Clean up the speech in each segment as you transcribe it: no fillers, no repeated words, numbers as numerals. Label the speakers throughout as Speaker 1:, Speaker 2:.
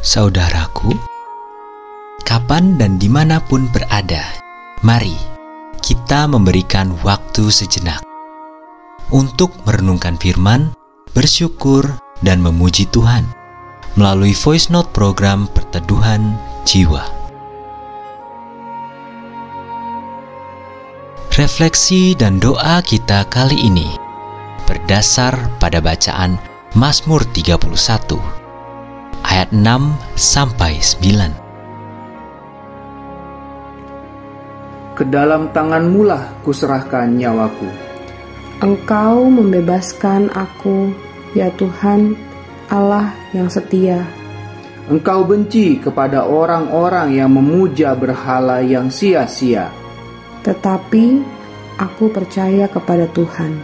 Speaker 1: Saudaraku, kapan dan dimanapun berada, mari kita memberikan waktu sejenak untuk merenungkan firman, bersyukur, dan memuji Tuhan melalui voice note program Perteduhan Jiwa. Refleksi dan doa kita kali ini berdasar pada bacaan Mazmur 31 ayat 6-9.
Speaker 2: Ke dalam tangan-Mulah kuserahkan nyawaku.
Speaker 3: Engkau membebaskan aku, ya Tuhan, Allah yang setia.
Speaker 2: Engkau benci kepada orang-orang yang memuja berhala yang sia-sia.
Speaker 3: Tetapi aku percaya kepada Tuhan.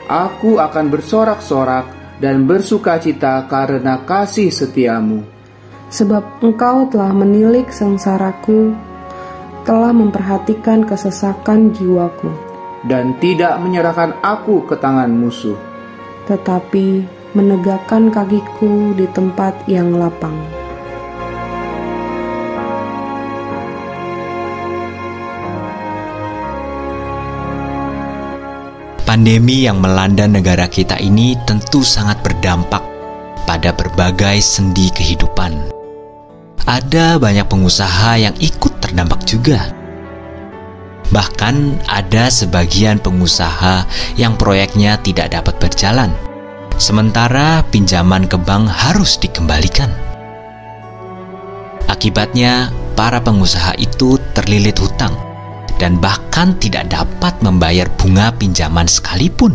Speaker 2: Aku akan bersorak-sorak dan bersukacita karena kasih setiamu.
Speaker 3: Sebab Engkau telah menilik sengsaraku, telah memperhatikan kesesakan jiwaku,
Speaker 2: dan tidak menyerahkan aku ke tangan musuh,
Speaker 3: tetapi menegakkan kakiku di tempat yang lapang.
Speaker 1: Pandemi yang melanda negara kita ini tentu sangat berdampak pada berbagai sendi kehidupan. Ada banyak pengusaha yang ikut terdampak juga. Bahkan ada sebagian pengusaha yang proyeknya tidak dapat berjalan, sementara pinjaman ke bank harus dikembalikan. Akibatnya, para pengusaha itu terlilit hutang dan bahkan tidak dapat membayar bunga pinjaman sekalipun.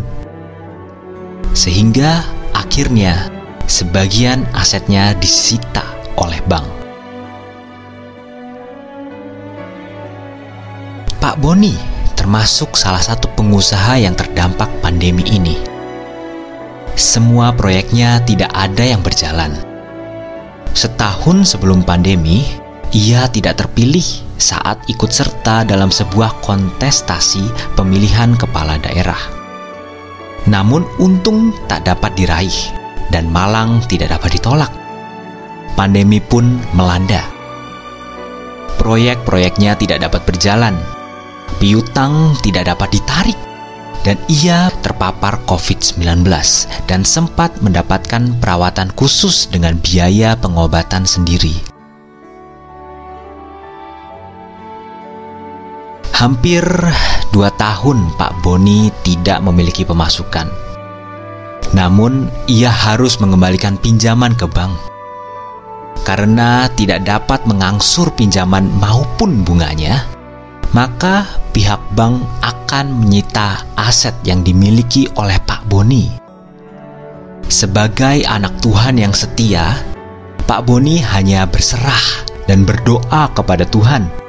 Speaker 1: Sehingga akhirnya sebagian asetnya disita oleh bank. Pak Boni termasuk salah satu pengusaha yang terdampak pandemi ini. Semua proyeknya tidak ada yang berjalan. Setahun sebelum pandemi, ia tidak terpilih saat ikut serta dalam sebuah kontestasi pemilihan kepala daerah. Namun untung tak dapat diraih dan malang tidak dapat ditolak. Pandemi pun melanda. Proyek-proyeknya tidak dapat berjalan. Piutang tidak dapat ditarik. Dan ia terpapar COVID-19 dan sempat mendapatkan perawatan khusus dengan biaya pengobatan sendiri. Hampir 2 tahun Pak Boni tidak memiliki pemasukan. Namun, ia harus mengembalikan pinjaman ke bank. Karena tidak dapat mengangsur pinjaman maupun bunganya, maka pihak bank akan menyita aset yang dimiliki oleh Pak Boni. Sebagai anak Tuhan yang setia, Pak Boni hanya berserah dan berdoa kepada Tuhan.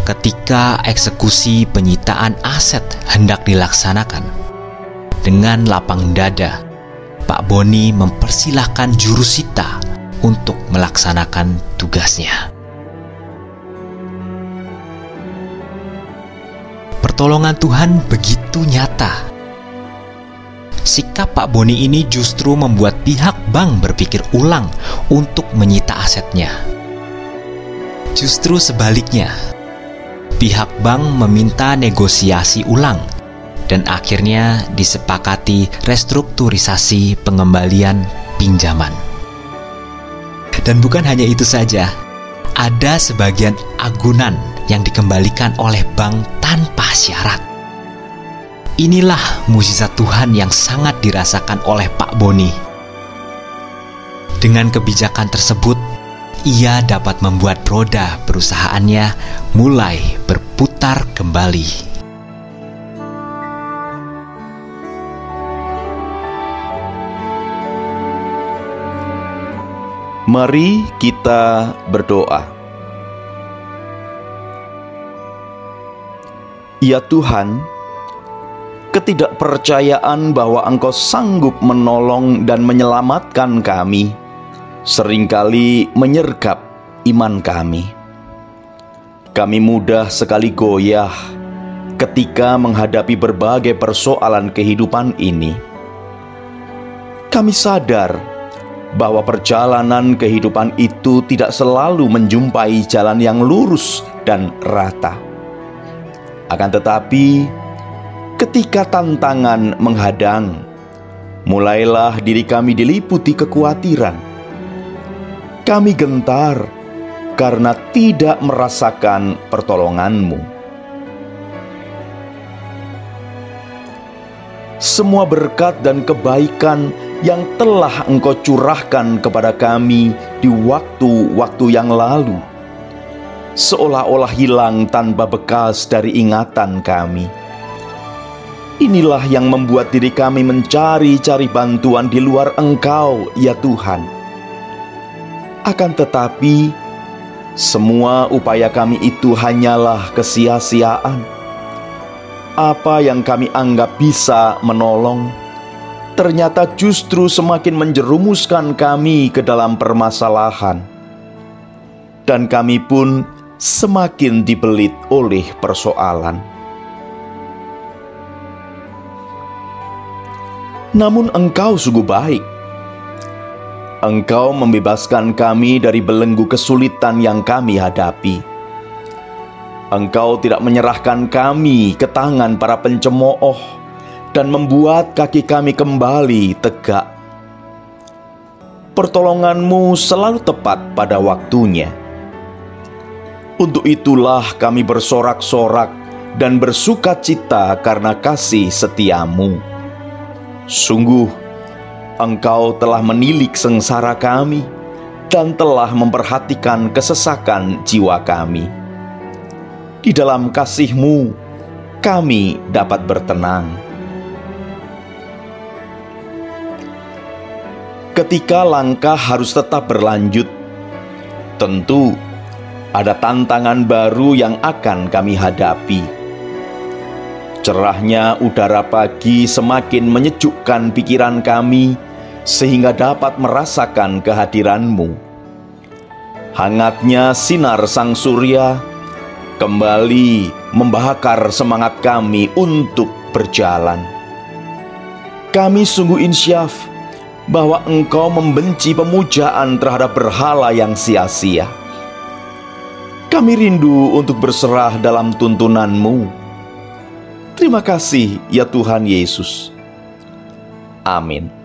Speaker 1: Ketika eksekusi penyitaan aset hendak dilaksanakan, dengan lapang dada, Pak Boni mempersilahkan jurusita untuk melaksanakan tugasnya. Pertolongan Tuhan begitu nyata. Sikap Pak Boni ini justru membuat pihak bank berpikir ulang untuk menyita asetnya. Justru sebaliknya, pihak bank meminta negosiasi ulang dan akhirnya disepakati restrukturisasi pengembalian pinjaman. Dan bukan hanya itu saja, ada sebagian agunan yang dikembalikan oleh bank tanpa syarat. Inilah mukjizat Tuhan yang sangat dirasakan oleh Pak Boni. Dengan kebijakan tersebut, ia dapat membuat roda perusahaannya mulai berputar kembali.
Speaker 4: Mari kita berdoa. Ya Tuhan, ketidakpercayaan bahwa Engkau sanggup menolong dan menyelamatkan kami seringkali menyergap iman kami. Kami mudah sekali goyah ketika menghadapi berbagai persoalan kehidupan ini. Kami sadar bahwa perjalanan kehidupan itu tidak selalu menjumpai jalan yang lurus dan rata. Akan tetapi, ketika tantangan menghadang, mulailah diri kami diliputi kekhawatiran. Kami gentar karena tidak merasakan pertolongan-Mu. Semua berkat dan kebaikan yang telah Engkau curahkan kepada kami di waktu-waktu yang lalu, seolah-olah hilang tanpa bekas dari ingatan kami. Inilah yang membuat diri kami mencari-cari bantuan di luar Engkau, ya Tuhan. Akan tetapi, semua upaya kami itu hanyalah kesia-siaan. Apa yang kami anggap bisa menolong, ternyata justru semakin menjerumuskan kami ke dalam permasalahan. Dan kami pun semakin dibelit oleh persoalan. Namun Engkau sungguh baik. Engkau membebaskan kami dari belenggu kesulitan yang kami hadapi. Engkau tidak menyerahkan kami ke tangan para pencemooh dan membuat kaki kami kembali tegak. Pertolongan-Mu selalu tepat pada waktunya. Untuk itulah kami bersorak-sorak dan bersukacita karena kasih setia-Mu. Sungguh, Engkau telah menilik sengsara kami dan telah memperhatikan kesesakan jiwa kami. Di dalam kasih-Mu, kami dapat bertenang. Ketika langkah harus tetap berlanjut, tentu ada tantangan baru yang akan kami hadapi. Cerahnya udara pagi semakin menyejukkan pikiran kami sehingga dapat merasakan kehadiran-Mu. Hangatnya sinar sang surya kembali membakar semangat kami untuk berjalan. Kami sungguh insyaf bahwa Engkau membenci pemujaan terhadap berhala yang sia-sia. Kami rindu untuk berserah dalam tuntunan-Mu. Terima kasih ya Tuhan Yesus. Amin.